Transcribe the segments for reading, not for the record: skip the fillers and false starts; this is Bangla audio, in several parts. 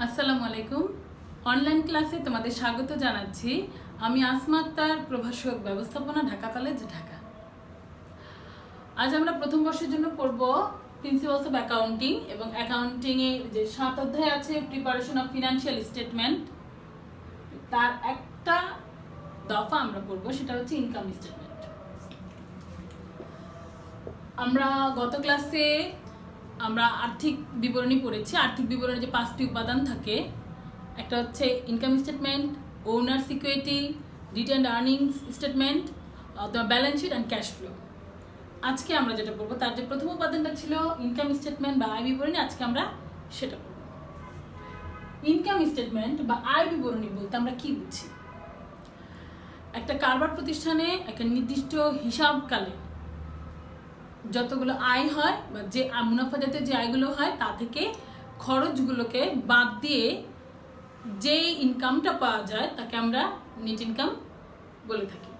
আসসালামু আলাইকুম। অনলাইন ক্লাসে তোমাদের স্বাগত জানাচ্ছি। আমি আসমা আক্তার, প্রভাষক ব্যবস্থাপনা, ঢাকা কলেজ, ঢাকা। আজ আমরা প্রথম বর্ষের জন্য পড়ব প্রিন্সিপালস অফ অ্যাকাউন্টিং এবং অ্যাকাউন্টিং এর যে 7 অধ্যায় আছে প্রিপারেশন অফ ফিনান্সিয়াল স্টেটমেন্ট, তার একটা দফা আমরা পড়ব, সেটা হচ্ছে ইনকাম স্টেটমেন্ট। আমরা গত ক্লাসে আমরা আর্থিক বিবরণী পড়েছি। আর্থিক বিবরণী যে 5টি উপাদান থাকে, একটা হচ্ছে income statement, owners equity, retained earnings statement, balance sheet and cash flow. আজকে আমরা যেটা পড়বো তার যে প্রথম উপাদানটা ছিল ইনকাম স্টেটমেন্ট বা আয় বিবরণী, আজকে আমরা সেটা পড়ব। ইনকাম স্টেটমেন্ট বা আয় বিবরণী বলতে আমরা কি বুঝি? একটা কারবার প্রতিষ্ঠানে একটা নির্দিষ্ট হিসাবকালে যতগুলো আয় হয় বা যে মুনাফা জাতীয় যে আয়গুলো হয় তা থেকে খরচগুলোকে বাদ দিয়ে যেই ইনকামটা পাওয়া যায় তাকে আমরা নেট ইনকাম বলে থাকি।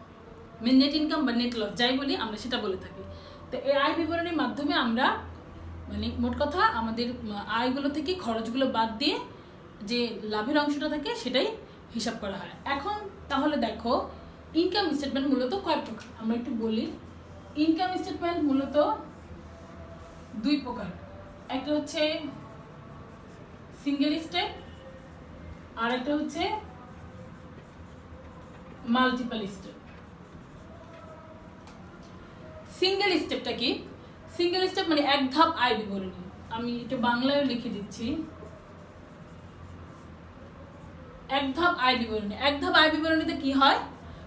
নেট ইনকাম বা নেট লস যাই বলি আমরা সেটা বলে থাকি। তো এই আয় বিবরণীর মাধ্যমে আমরা মোট কথা আমাদের আয়গুলো থেকে খরচগুলো বাদ দিয়ে যে লাভের অংশটা থাকে সেটাই হিসাব করা হয়। এখন তাহলে দেখো, ইনকাম স্টেটমেন্ট মূলত কয় প্রকার আমরা একটু বলি। ইনকাম স্টেটমেন্ট মূলত দুই প্রকার, একটা হচ্ছে সিঙ্গেল স্টেপ আর একটা হচ্ছে মাল্টিপল স্টেপ। সিঙ্গেল স্টেপটা কি? সিঙ্গেল স্টেপ মানে এক ধাপ আয় বিবরণী। আমি একটু বাংলায় লিখে দিচ্ছি, এক ধাপ আয় বিবরণী। এক ধাপ আয় বিবরণীতে কি হয়,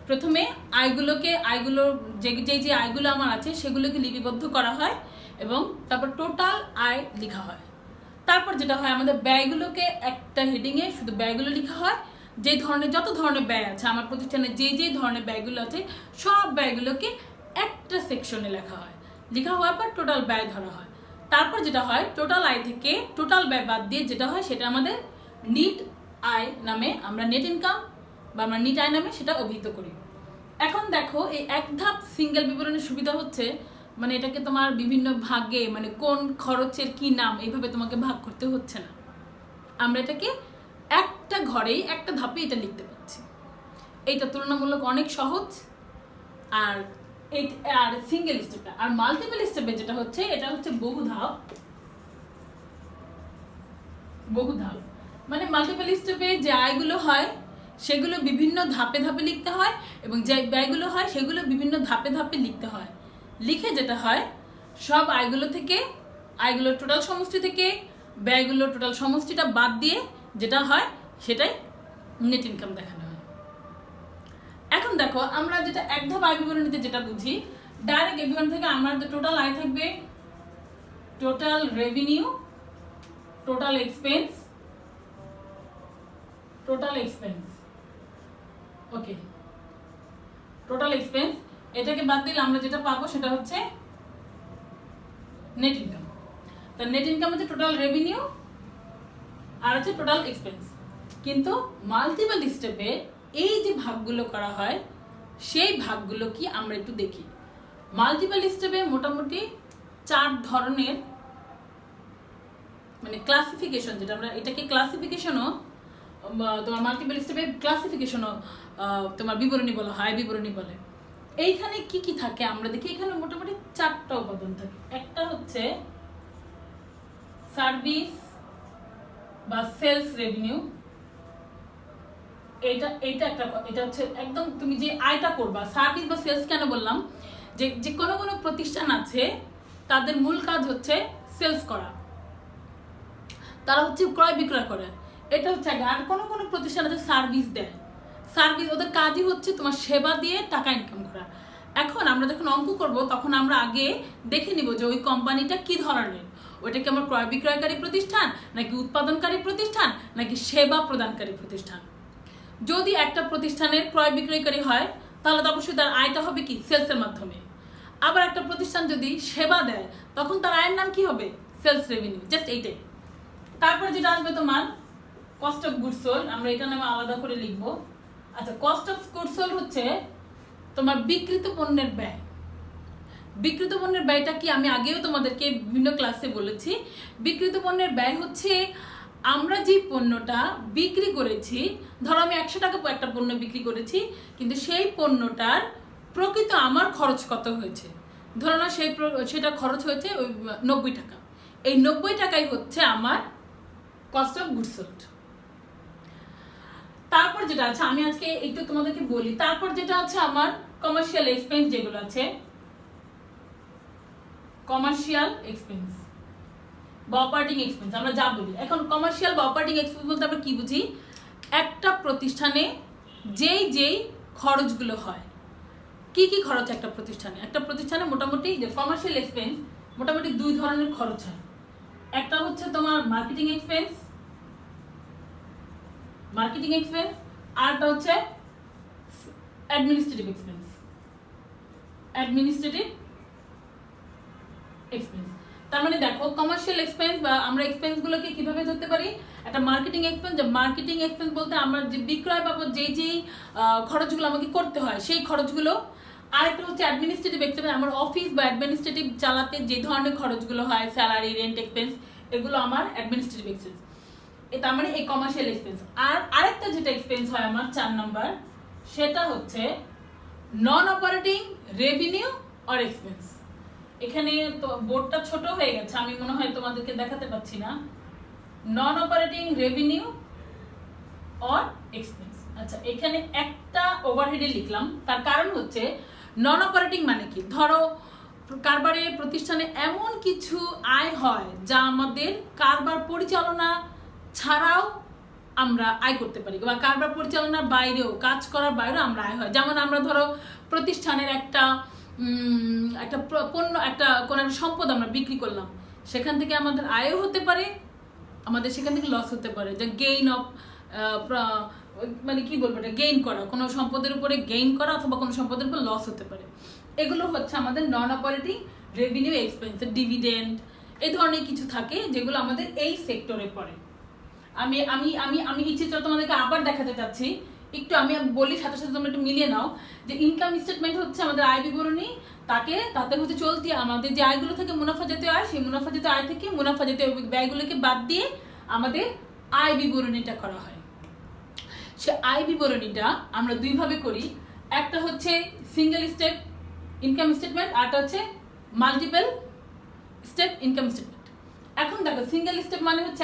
প্রথমে আয়গুলো যে আয়গুলো আমার আছে সেগুলোকে লিপিবদ্ধ করা হয় এবং তারপর টোটাল আয় লেখা হয়। তারপর যেটা হয়, আমাদের ব্যয়গুলোকে একটা হেডিংয়ে শুধু ব্যয়গুলো লেখা হয়। যে ধরনের যত ধরনের ব্যয় আছে আমার প্রতিষ্ঠানে, যে ধরনের ব্যয়গুলো আছে সব ব্যয়গুলোকে একটা সেকশনে লেখা হয়। লেখা হওয়ার পর টোটাল ব্যয় ধরা হয়। তারপর যেটা হয়, টোটাল আয় থেকে টোটাল ব্যয় বাদ দিয়ে যেটা হয় সেটা আমাদের নিট আয় নামে, আমরা নেট ইনকাম বা আমরা নিট আয় নামে সেটা অভিহিত করি। এখন দেখো, এই এক ধাপ সিঙ্গেল বিবরণের সুবিধা হচ্ছে মানে এটাকে তোমার বিভিন্ন ভাগে মানে কোন খরচের কি নাম এইভাবে তোমাকে ভাগ করতে হচ্ছে না। আমরা এটাকে একটা ঘরেই একটা ধাপে এটা লিখতে পারছি। এইটা তুলনামূলক অনেক সহজ। আর সিঙ্গেল স্টেপটা আর মাল্টিপল স্টেপে যেটা হচ্ছে, এটা হচ্ছে বহু ধাপ। মানে মাল্টিপল স্টেপে যে আয়গুলো হয় সেগুলো বিভিন্ন ধাপে ধাপে লিখতে হয় এবং যে ব্যয়গুলো হয় সেগুলো বিভিন্ন ধাপে ধাপে লিখতে হয়। লিখে যেটা হয়, সব আয়গুলোর টোটাল সমষ্টি থেকে ব্যয়গুলোর টোটাল সমষ্টিটা বাদ দিয়ে যেটা হয় সেটাই নেট ইনকাম দেখানো হয়। এখন দেখো, আমরা যেটা এক ধাপ আয় বিবরণীতে যেটা বুঝি, ডাইরেক্ট এই বিবরণ থেকে আমাদের টোটাল আয় থাকবে, টোটাল রেভিনিউ, টোটাল এক্সপেন্স, ওকে, টোটাল এক্সপেন্স। এটাকে বাদ দিলে আমরা যেটা পাবো সেটা হচ্ছে নেট ইনকাম। তো নেট ইনকাম হচ্ছে টোটাল রেভিনিউ আর হচ্ছে টোটাল এক্সপেন্স। কিন্তু মাল্টিপল স্টেপে এই যে ভাগগুলো করা হয় সেই ভাগগুলো কি আমরা একটু দেখি। মাল্টিপল স্টেপে মোটামুটি 4 ধরনের মানে ক্লাসিফিকেশন, যেটা আমরা এটাকে ক্লাসিফিকেশনও তোমার মাল্টিপল স্টেপে ক্লাসিফিকেশনও তোমার বিবরণী বলা হয়, বিবরণী বলে। এইখানে কি কি থাকে আমরা দেখি। এখানে মোটামুটি 4টা উপাদান থাকে। একটা হচ্ছে সার্ভিস বা সেলস রেভিনিউ। এটা হচ্ছে একদম তুমি যে আয়টা করবা। সার্ভিস বা সেলস কেন বললাম, যে কোনো প্রতিষ্ঠান আছে তাদের মূল কাজ হচ্ছে সেলস করা, তারা হচ্ছে ক্রয় বিক্রয় করে, এটা হচ্ছে আগে। আর কোনো প্রতিষ্ঠান আছে সার্ভিস দেয়, সার্ভিস ওদের কাজই হচ্ছে তোমার সেবা দিয়ে টাকা ইনকাম করা। এখন আমরা যখন অঙ্ক করব তখন আমরা আগে দেখে নিব যে ওই কোম্পানিটা কি ধরনের, ওইটা কি আমার ক্রয় বিক্রয়কারী প্রতিষ্ঠান নাকি উৎপাদনকারী প্রতিষ্ঠান নাকি সেবা প্রদানকারী প্রতিষ্ঠান। যদি একটা প্রতিষ্ঠানের ক্রয় বিক্রয়কারী হয় তাহলে তো অবশ্যই তার আয়টা হবে কি সেলসের মাধ্যমে। আবার একটা প্রতিষ্ঠান যদি সেবা দেয় তখন তার আয়ের নাম কি হবে, সেলস রেভিনিউ। জাস্ট এইটাই। তারপরে যেটা আসবে তোমার কস্ট অফ গুডস সোল্ড, আমরা এটা নামে আলাদা করে লিখবো। আচ্ছা, কস্ট অফ গুডস সোল্ড হচ্ছে তোমার বিক্রিত পণ্যের ব্যয়। বিক্রিত পণ্যের ব্যয়টা কি আমি আগেও তোমাদেরকে বিভিন্ন ক্লাসে বলেছি। বিক্রিত পণ্যের ব্যয় হচ্ছে আমরা যে পণ্যটা বিক্রি করেছি, ধরো আমি 100 টাকা একটা পণ্য বিক্রি করেছি, কিন্তু সেই পণ্যটার প্রকৃত আমার খরচ কত হয়েছে, ধরো না সেটা খরচ হয়েছে ওই 90 টাকা। এই 90 টাকাই হচ্ছে আমার কস্ট অফ গুডস সোল্ড। তারপর যেটা আছে, আমি আজকে একটু তোমাদেরকে বলি, তারপর যেটা আছে আমার কমার্শিয়াল এক্সপেন্স, যেগুলো আছে কমার্শিয়াল এক্সপেন্স বা অপারেটিং এক্সপেন্স আমরা যা বলি। এখন কমার্শিয়াল বা অপারেটিং এক্সপেন্স বলতে আমরা কি বুঝি? একটা প্রতিষ্ঠানে যেই খরচগুলো হয়, কি কি খরচ একটা প্রতিষ্ঠানে মোটামুটি যে কমার্শিয়াল এক্সপেন্স মোটামুটি 2 ধরনের খরচ হয়। একটা হচ্ছে তোমার মার্কেটিং এক্সপেন্স, আরটা হচ্ছে অ্যাডমিনিস্ট্রেটিভ এক্সপেন্স। তার মানে দেখো, কমার্শিয়াল এক্সপেন্স বা আমরা এক্সপেন্সগুলোকে কিভাবে ধরতে পারি? একটা মার্কেটিং এক্সপেন্স, যে মার্কেটিং এক্সপেন্স বলতে আমরা যে বিক্রয় বাবদ যেই খরচগুলো আমাকে করতে হয় সেই খরচগুলো। আরেকটা হচ্ছে অ্যাডমিনিস্ট্রেটিভ এক্সপেন্স, আমার অফিস বা অ্যাডমিনিস্ট্রেটিভ চালাতে যে ধরনের খরচগুলো হয়, স্যালারি, রেন্ট এক্সপেন্স, এগুলো আমার অ্যাডমিনিস্ট্রেটিভ এক্সপেন্স। তার মানে এই কমার্শিয়াল এক্সপেন্স। আর আরেকটা যেটা এক্সপেন্স হয় আমার 4 নাম্বার, সেটা হচ্ছে নন অপারেটিং রেভিনিউ অর এক্সপেন্স। এখানে তো বোর্ডটা ছোট হয়ে গেছে, আমি মনে হয় তোমাদেরকে দেখাতে পাচ্ছি না। নন অপারেটিং রেভিনিউ অর এক্সপেন্স। আচ্ছা, এখানে একটা ওভারহেডে লিখলাম, তার কারণ হচ্ছে নন অপারেটিং মানে কি? ধরো কারবারে প্রতিষ্ঠানে এমন কিছু আয় হয় যা আমাদের কারবার পরিচালনা ছাড়াও আমরা আয় করতে পারি, বা কারবার পরিচালনার বাইরেও, কাজ করার বাইরেও আমরা আয় হয়। যেমন আমরা ধরো প্রতিষ্ঠানের একটা পণ্য, কোনো একটা সম্পদ আমরা বিক্রি করলাম, সেখান থেকে আমাদের আয়ও হতে পারে, আমাদের সেখান থেকে লস হতে পারে। যে গেইন অফ মানে কি বলবো, এটা গেইন করা, কোনো সম্পদের উপরে গেইন করা অথবা কোনো সম্পদের উপর লস হতে পারে। এগুলো হচ্ছে আমাদের নন অপারেটিং রেভিনিউ এক্সপেন্স। ডিভিডেন্ড, এই ধরনের কিছু থাকে যেগুলো আমাদের এই সেক্টরে পড়ে। আমি আমি আমি আমি এই চিত্র তোমাদেরকে আবার দেখাতে চাচ্ছি, একটু আমি বলি, সাথে সাথে তোমরা একটু মিলিয়ে নাও। যে ইনকাম স্টেটমেন্ট হচ্ছে আমাদের আয় বিবরণী, তাতে হচ্ছে চলতি আমাদের যে আয়গুলো থেকে মুনাফা জাতীয় আয়, সেই মুনাফা জাতীয় আয় থেকে মুনাফা জাতীয় ব্যয়গুলোকে বাদ দিয়ে আমাদের আয় বিবরণীটা করা হয়। সে আয় বিবরণীটা আমরা 2 ভাবে করি, একটা হচ্ছে সিঙ্গেল স্টেপ ইনকাম স্টেটমেন্ট, আরটা হচ্ছে মাল্টিপল স্টেপ ইনকাম স্টেটমেন্ট। এখন দেখো, সিঙ্গেল স্টেপ মানে হচ্ছে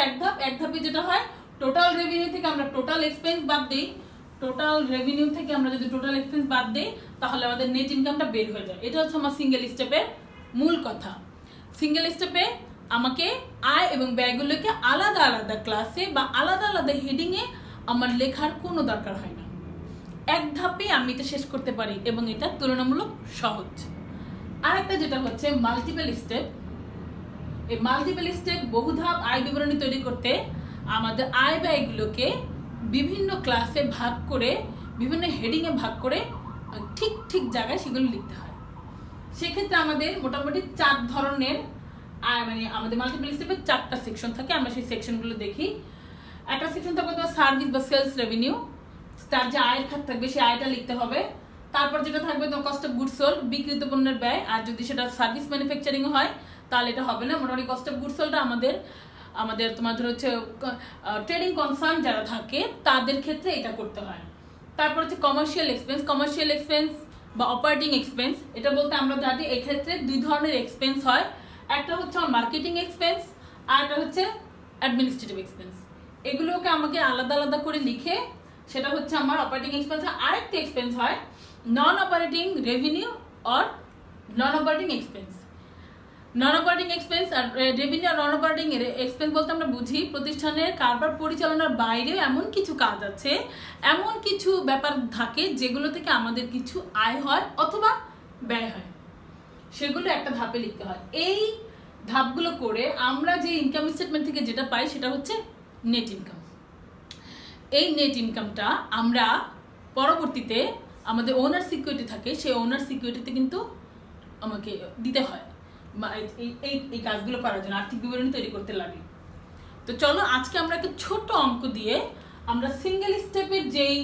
এক ধাপে যেটা হয়, টোটাল রেভিনিউ থেকে আমরা টোটাল এক্সপেন্স বাদ দিই। টোটাল রেভিনিউ থেকে আমরা যদি টোটাল এক্সপেন্স বাদ দিই, তাহলে আমাদের নেট ইনকামটা বের হয়ে যায়। এটা হচ্ছে আমার সিঙ্গেল স্টেপের মূল কথা। সিঙ্গেল স্টেপে আমাকে আয় এবং ব্যয়গুলোকে আলাদা আলাদা ক্লাসে বা আলাদা আলাদা হেডিংয়ে আমার লেখার কোনো দরকার হয় না, এক ধাপে আমি এটা শেষ করতে পারি এবং এটা তুলনামূলক সহজ। আরেকটা যেটা হচ্ছে মাল্টিপল স্টেপ। এই মাল্টিপল স্টেপ, বহুধাপ আয় বিবরণী তৈরি করতে আমাদের আয় ব্যয়গুলোকে বিভিন্ন ক্লাসে ভাগ করে, বিভিন্ন হেডিংয়ে ভাগ করে ঠিক জায়গায় সেগুলো লিখতে হয়। সেক্ষেত্রে আমাদের মোটামুটি 4 ধরনের মানে আমাদের মাল্টিপল স্টেপের 4টা সেকশন থাকে। আমরা সেই সেকশনগুলো দেখি। একটা সেকশন থাকবে তোমার সার্ভিস বা সেলস রেভিনিউ, তার যে আয়ের খাত থাকবে সেই আয়টা লিখতে হবে। তারপর যেটা থাকবে তোমার কস্ট অফ গুডস সোল্ড, বিক্রিত পণ্যের ব্যয়। আর যদি সেটা সার্ভিস ম্যানুফ্যাকচারিং হয় তাহলে এটা হবে না। মোটামুটি কস্ট অফ গুডস সোল্ডটা আমাদের তোমাদের হচ্ছে ট্রেডিং কনসার্ন যারা থাকে তাদের ক্ষেত্রে এটা করতে হয়। তারপর হচ্ছে কমার্শিয়াল এক্সপেন্স বা অপারেটিং এক্সপেন্স। এটা বলতে আমরা জানি এক্ষেত্রে 2 ধরনের এক্সপেন্স হয়, একটা হচ্ছে মার্কেটিং এক্সপেন্স, আর একটা হচ্ছে অ্যাডমিনিস্ট্রেটিভ এক্সপেন্স। এগুলোকে আমাকে আলাদা আলাদা করে লিখে সেটা হচ্ছে আমার অপারেটিং এক্সপেন্স। আরেকটা এক্সপেন্স হয় non operating revenue or non operating expense. Non operating expense আর রেভিনিউ আর নন অপারেটিং এক্সপেন্স বলতে আমরা বুঝি প্রতিষ্ঠানের কারবার পরিচালনার বাইরেও এমন কিছু কাজ আছে, এমন কিছু ব্যাপার থাকে যেগুলো থেকে আমাদের কিছু আয় হয় অথবা ব্যয় হয়, সেগুলো একটা ধাপে লিখতে হয়। এই ধাপগুলো করে আমরা যে ইনকাম স্টেটমেন্ট থেকে যেটা পাই সেটা হচ্ছে নেট ইনকাম। এই নেট ইনকামটা আমরা পরবর্তীতে আমাদের ওনার সিকিউরিটি থাকে, সেই ওনার সিকিউরিটিতে কিন্তু আমাকে দিতে হয় এই কাজগুলো করার জন্য, আর্থিক বিবরণী তৈরি করতে লাগে। তো চলো আজকে আমরা একটা ছোট অঙ্ক দিয়ে আমরা সিঙ্গেল স্টেপের যেই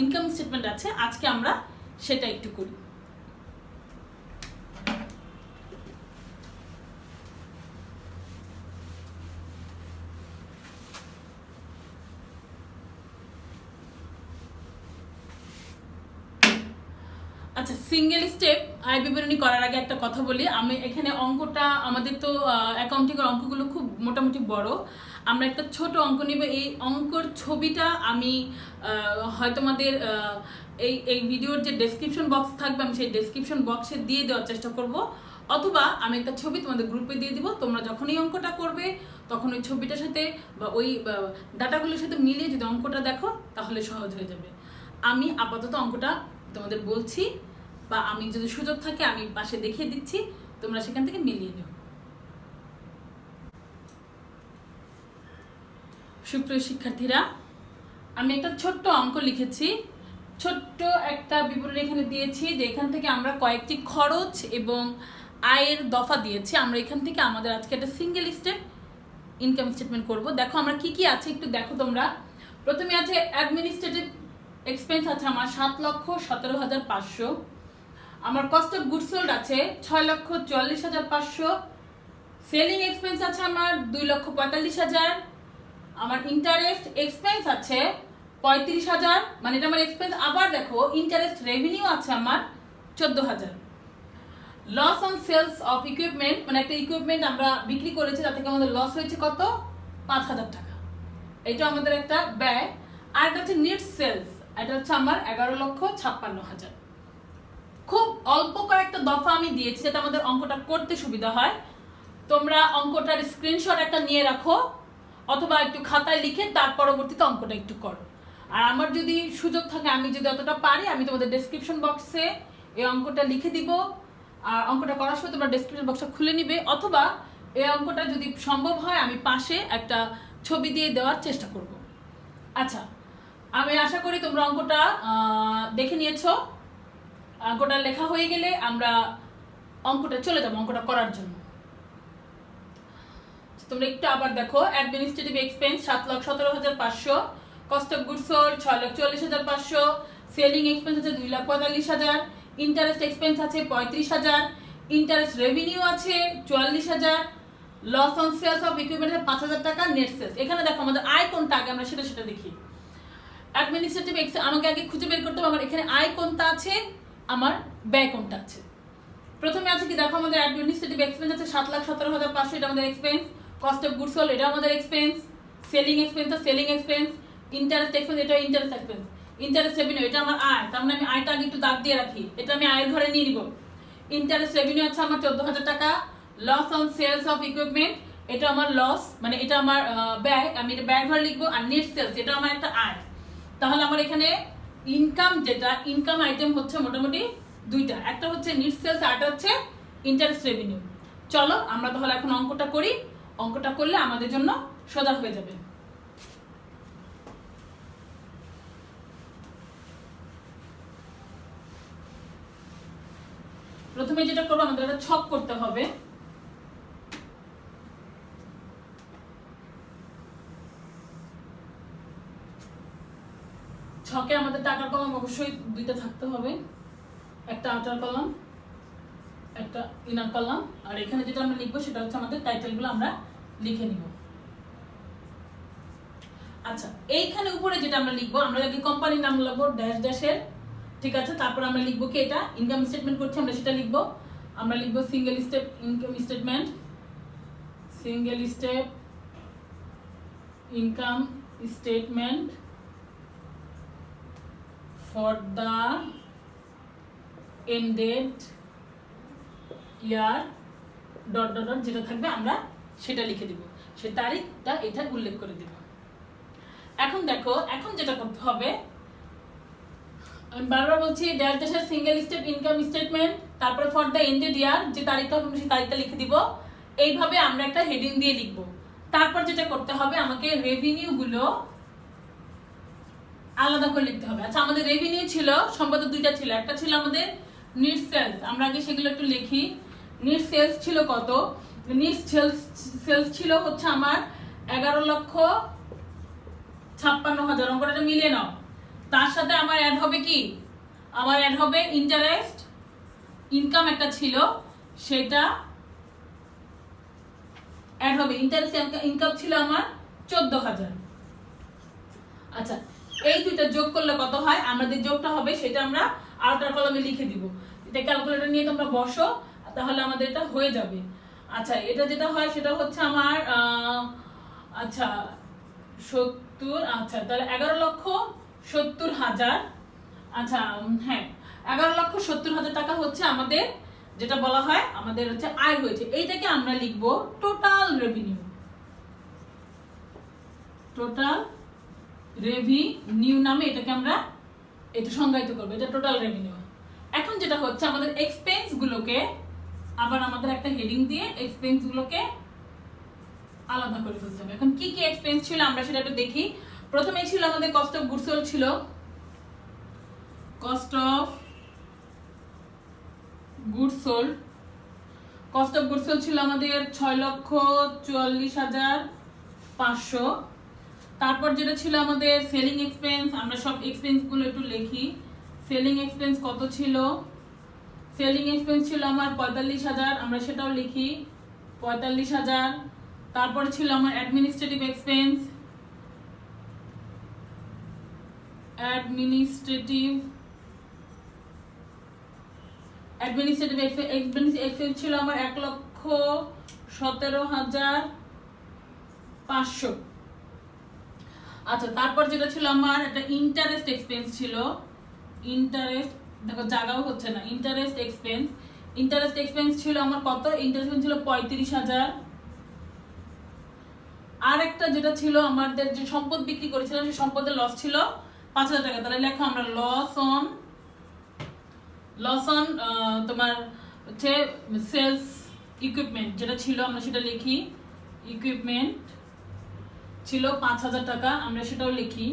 ইনকাম স্টেটমেন্ট আছে আজকে আমরা সেটা একটু করি। আচ্ছা, সিঙ্গেল স্টেপ আয় বিবরণী করার আগে একটা কথা বলি। আমি এখানে অঙ্কটা, আমাদের তো অ্যাকাউন্টিং এর অঙ্কগুলো খুব মোটামুটি বড়, আমরা একটা ছোট অঙ্ক নিব। এই অঙ্কর ছবিটা আমি হয় তোমাদের এই ভিডিওর যে ডেসক্রিপশন বক্স থাকবে, আমি সেই ডেসক্রিপশন বক্সে দিয়ে দেওয়ার চেষ্টা করব, অথবা আমি একটা ছবি তোমাদের গ্রুপে দিয়ে দিব। তোমরা যখন এই অঙ্কটা করবে তখন ওই ছবিটার সাথে বা ওই ডাটাগুলোর সাথে মিলিয়ে যদি অঙ্কটা দেখো তাহলে সহজ হয়ে যাবে। আমি আপাতত অঙ্কটা তোমাদের বলছি, বা আমি যদি সুযোগ থাকে আমি পাশে দেখিয়ে দিচ্ছি, তোমরা সেখান থেকে মিলিয়ে নিও। সুপ্রিয় শিক্ষার্থীরা, আমি একটা ছোট্ট অঙ্ক লিখেছি, ছোট্ট একটা বিবরণী এখানে দিয়েছি, যে এখান থেকে আমরা কয়েকটি খরচ এবং আয়ের দফা দিয়েছি। আমরা এখান থেকে আমাদের আজকে একটা সিঙ্গেল স্টেপ ইনকাম স্টেটমেন্ট করব। দেখো আমরা কি কি আছে একটু দেখো তোমরা। প্রথমে আছে অ্যাডমিনিস্ট্রেটিভ এক্সপেন্স আছে আমার 7,17,500। আমার কস্ট অফ গুডস সোল্ড আছে 6,44,500। সেলিং এক্সপেন্স আছে আমার 2,45,000। আমার ইন্টারেস্ট এক্সপেন্স আছে 35,000, মানে এটা আমার এক্সপেন্স। আবার দেখো ইন্টারেস্ট রেভিনিউ আছে আমার 14,000। Loss on sales of equipment, মানে একটা ইকুইপমেন্ট আমরা বিক্রি করেছি, তার থেকে আমাদের লস হয়েছে কত, 5,000 টাকা। এটা আমাদের একটা ব্যয়। আর এটা হচ্ছে নিট সেলস, এটা হচ্ছে আমার 11,56,000। খুব অল্প কয়েকটা দফা আমি দিয়েছি যাতে আমাদের অঙ্কটা করতে সুবিধা হয়। তোমরা অঙ্কটার স্ক্রিনশট একটা নিয়ে রাখো, অথবা একটু খাতায় লিখে তার পরবর্তীতে অঙ্কটা একটু করো। আর আমার যদি সুযোগ থাকে, আমি যদি অতটা পারি, আমি তোমাদের ডেসক্রিপশন বক্সে এই অঙ্কটা লিখে দিব। আর অঙ্কটা করার সময় তোমরা ডেসক্রিপশন বক্সটা খুলে নিবে, অথবা এই অঙ্কটা যদি সম্ভব হয় আমি পাশে একটা ছবি দিয়ে দেওয়ার চেষ্টা করব। আচ্ছা, আমি আশা করি তোমরা অঙ্কটা দেখে নিয়েছো। অঙ্কটা লেখা হয়ে গেলে আমরা অঙ্কটা চলে যাবো অঙ্কটা করার জন্য। তোমরা একটু আবার দেখো, administrative expense 7,17,500, cost of goods sold 6,44,500, selling expense আছে 2,45,000, ইন্টারেস্ট এক্সপেন্স আছে 35,000, ইন্টারেস্ট রেভিনিউ আছে 44,000, loss on sales of equipment আছে 5,000 টাকা, নেট সেলস। এখানে দেখো আমাদের আয় কোনটা আগে আমরা সেটা দেখি। অ্যাডমিনিস্ট্রেটিভ এক্সপেন্স আমাকে আগে খুঁজে বের করতে হবে আমার এখানে আয় কোনটা আছে, আমার ব্যয় কোনটা আছে। প্রথমে আছে কি দেখো, আমাদের অ্যাডমিনিস্ট্রেটিভ এক্সপেন্স আছে 7,17,500, এটা আমাদের expense. Cost of goods sold এটা আমাদের expense. Selling expense selling expense. Interest expense এটা ইন্টারেস্ট এক্সপেন্স। ইন্টারেস্ট রেভিনিউ এটা আমার আয়, তার মানে আমি আয়টা আগে একটু দাগ দিয়ে রাখি, এটা আমি আয়ের ঘরে নিয়ে নিব। ইন্টারেস্ট রেভিনিউ আছে আমার 14,000 টাকা। Loss on sales of equipment এটা আমার লস, মানে এটা আমার ব্যয়, আমি এটা ব্যয় ঘরে লিখবো। আর নেট সেলস এটা আমার একটা আয়। তাহলে আমার এখানে ইনকাম, যেটা ইনকাম আইটেম হচ্ছে মোটামুটি দুইটা, একটা হচ্ছে নেট সেলস আর একটা হচ্ছে ইন্টারেস্ট রেভিনিউ। চলো আমরা তাহলে এখন অঙ্কটা করি। অঙ্কটা করলে আমাদের জন্য সোজা হয়ে যাবে। প্রথমে যেটা করবো, আমাদের একটা ছক করতে হবে। ছকে আমাদের টাকার কলম অবশ্যই দুইটা থাকতে হবে, একটা আউটার কলম, একটা ইনার কলম। আর এখানে যেটা আমরা লিখবো সেটা হচ্ছে আমাদের টাইটেলগুলো আমরা লিখে নিব। আচ্ছা, এইখানে উপরে যেটা আমরা লিখবো, আমরা আগে কোম্পানির নাম লিখবো ড্যাশ ড্যাশের, ঠিক আছে। তারপর আমরা লিখবো কি, এটা ইনকাম স্টেটমেন্ট করছি আমরা, সেটা লিখবো। আমরা লিখবো single step income statement, single step income statement for the ended year dot dot dot, যেটা থাকবে আমরা সেটা লিখে দিব, সে তারিখটা এটা উল্লেখ করে দিব। এখন দেখো, এখন যেটা করতে হবে, আমি বারবার বলছি ড্যাশ ড্যাশের সিঙ্গেল স্টেপ ইনকাম স্টেটমেন্ট, তারপরে ফর দ্য এন্ডেড ইয়ার, যে তারিখটা হবে সেই তারিখটা লিখে দিব। এইভাবে আমরা একটা হেডিং দিয়ে লিখবো। তারপর যেটা করতে হবে, আমাকে রেভিনিউ গুলো আলাদা করে লিখতে হবে। আচ্ছা, আমাদের রেভিনিউ ছিল সম্ভবত দুইটা ছিল, একটা ছিল আমাদের নিট সেলস, আমরা আগে সেগুলো একটু লিখি। নিট সেলস ছিল কত, নিট সেলস ছিল হচ্ছে আমার 11,56,000, অঙ্কটা মিলিয়ে নাও। তার সাথে আমার অ্যাড হবে কি, আমার অ্যাড হবে ইন্টারেস্ট ইনকাম একটা ছিল, সেটা অ্যাড হবে। ইন্টারেস্ট ইনকাম ছিল আমার 14,000। আচ্ছা, এই দুইটা যোগ করলে কত হয়, আমাদের যোগটা হবে সেটা আমরা আউটার কলামে লিখে দিব। এটা ক্যালকুলেটর নিয়ে তোমরা বসো, তাহলে আমাদের এটা হয়ে যাবে। আচ্ছা, এটা যেটা হয় সেটা হচ্ছে আমার আচ্ছা 70, আচ্ছা তাহলে 11,70,000। আচ্ছা হ্যাঁ, 11,70,000 টাকা হচ্ছে আমাদের যেটা বলা হয় আমাদের হচ্ছে আয় হয়েছে। এইটাকে আমরা লিখব টোটাল রেভিনিউ। টোটাল রেভিনিউ নামে এটাকে আমরা এটা সংজ্ঞায়িত করবো, এটা টোটাল রেভিনিউ। এখন যেটা হচ্ছে আমাদের এক্সপেন্স গুলোকে আবার আমাদের একটা হেডিং দিয়ে এক্সপেন্স গুলোকে আলাদা করে ফেলতে হবে। এখন কি কি এক্সপেন্স ছিল আমরা সেটা একটু দেখি। প্রথমেই ছিল আমাদের কস্ট অফ গুডস সোল্ড, ছিল cost of goods sold. Cost of goods sold ছিল আমাদের 6,44,500। তারপর যেটা ছিল আমাদের সেলিং এক্সপেন্স, আমরা সব এক্সপেন্স গুলো একটু লিখি। সেলিং এক্সপেন্স কত ছিল? সেলিং এক্সপেন্স ছিল আমার 45,000, আমরা সেটাও লিখি 45,000। তারপর ছিল আমার অ্যাডমিনিস্ট্রেটিভ এক্সপেন্স, অ্যাডমিনিস্ট্রেটিভ এক্সপেন্স ছিল আমার 1,17,500। আচ্ছা, তারপর যেটা ছিল আমার একটা ইন্টারেস্ট এক্সপেন্স ছিল। ইন্টারেস্ট, দেখো জায়গাও হচ্ছে না, ইন্টারেস্ট এক্সপেন্স ছিল আমার কত? ইন্টারেস্ট ছিল 35,000। আর একটা যেটা ছিল আমাদের যে সম্পদ বিক্রি করেছিলাম সেই সম্পদের লস ছিল 5,000 টাকা। তাহলে লেখো আমরা লস অন তোমার হচ্ছে সেলস ইকুইপমেন্ট যেটা ছিল আমরা সেটা লিখি। ইকুইপমেন্ট ছিল 5,000 টাকা, আমরা সেটাও লিখি।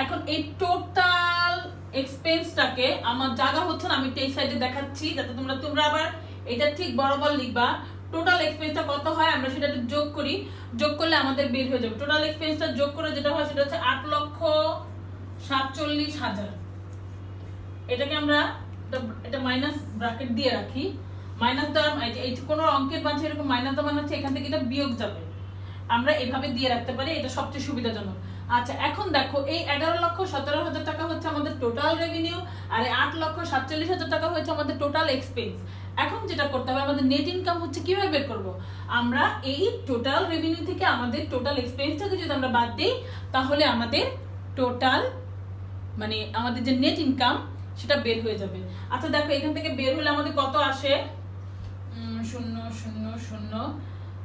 এখন এই টোটাল এক্সপেন্সটাকে আমার জায়গা হচ্ছে না, আমি এই সাইডে দেখাচ্ছি যাতে তোমরা আবার এটা ঠিক বরাবর লিখবা। টোটাল এক্সপেন্সটা কত হয় আমরা সেটা যোগ করি, যোগ করলে আমাদের বের হয়ে যাবে। টোটাল এক্সপেন্সটা যোগ করে যেটা হয় সেটা হচ্ছে 8,47,000। এটাকে আমরা এটা মাইনাস ব্র্যাকেট দিয়ে রাখি। মাইনাস দেওয়ার এই কোনো অঙ্কের মাঝে এরকম মাইনাস দেওয়া হচ্ছে, এখান থেকে এটা বিয়োগ যাবে, আমরা এভাবে দিয়ে রাখতে পারি, এটা সবচেয়ে সুবিধাজনক। আচ্ছা, এখন দেখো এই 11,17,000 টাকা হচ্ছে আমাদের টোটাল রেভিনিউ, আর 8,47,000 টাকা হচ্ছে আমাদের টোটাল এক্সপেন্স। এখন যেটা করতে হবে আমাদের নেট ইনকাম হচ্ছে কিভাবে বের করব? আমরা এই টোটাল রেভিনিউ থেকে আমাদের টোটাল এক্সপেন্সটাকে যদি আমরা বাদ দিই তাহলে আমাদের টোটাল মানে আমাদের যে নেট ইনকাম সেটা বের হয়ে যাবে। আচ্ছা দেখো, এখান থেকে বের হলে আমাদের কত আসে? 0,0,0,0।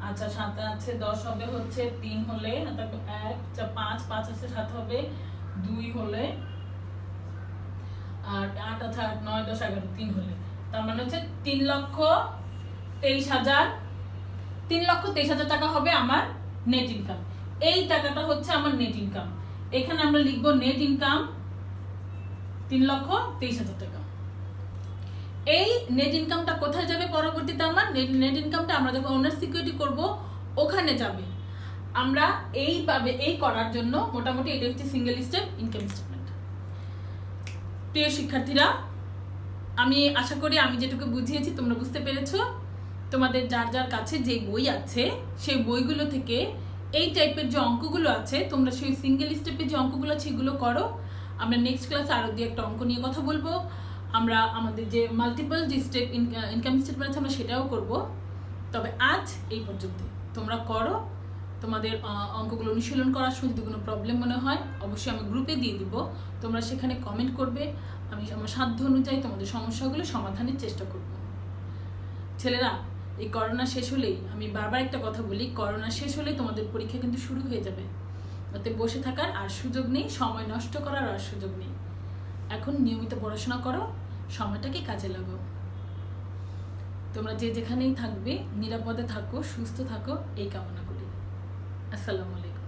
আচ্ছা, 7 আছে 10 হবে হচ্ছে 3 হলে, তারপর 1 5 5 আছে 7 হবে 2 হলে, আর 8 আছে 8 9 10 11 3 হলে, তার মানে হচ্ছে 3,23,000 টাকা হবে আমার নেট ইনকাম। এই টাকাটা হচ্ছে আমার নেট ইনকাম। এখানে আমরা লিখব নেট ইনকাম 3,23,000 টাকা। এই নেট ইনকামটা কোথায় যাবে পরবর্তীতে? আমার নেট ইনকামটা আমরা যখন ওনার সিকিউরিটি করব ওখানে যাবে। আমরা এইভাবে এই করার জন্য মোটামুটি এটা হচ্ছে সিঙ্গেল স্টেপ ইনকাম স্টেটমেন্ট। প্রিয় শিক্ষার্থীরা, আমি আশা করি আমি যেটুকু বুঝিয়েছি তোমরা বুঝতে পেরেছো। তোমাদের যার যার কাছে যে বই আছে সেই বইগুলো থেকে এই টাইপের যে অঙ্কগুলো আছে তোমরা সেই সিঙ্গেল স্টেপের যে অঙ্কগুলো আছে সেগুলো করো। আমরা নেক্সট ক্লাসে আরও দিয়ে একটা অঙ্ক নিয়ে কথা বলবো। আমরা আমাদের যে মাল্টিপল যে স্টেপ ইনকাম স্টেটমেন্ট আছে আমরা সেটাও করব। তবে আজ এই পর্যন্ত তোমরা করো। তোমাদের অঙ্কগুলো অনুশীলন করার সময় যদি কোনো প্রবলেম মনে হয় অবশ্যই আমি গ্রুপে দিয়ে দিব, তোমরা সেখানে কমেন্ট করবে। আমি আমার সাধ্য অনুযায়ী তোমাদের সমস্যাগুলো সমাধানের চেষ্টা করব। ছেলেরা, এই করোনা শেষ হলেই, আমি বারবার একটা কথা বলি, করোনা শেষ হলেই তোমাদের পরীক্ষা কিন্তু শুরু হয়ে যাবে। ওতে বসে থাকার আর সুযোগ নেই, সময় নষ্ট করার আর সুযোগ নেই। এখন নিয়মিত পড়াশোনা করো, সময়টাকে কাজে লাগাও। তোমরা যে যেখানেই থাকবে নিরাপদে থাকো, সুস্থ থাকো, এই কামনা করি। আসসালামু আলাইকুম।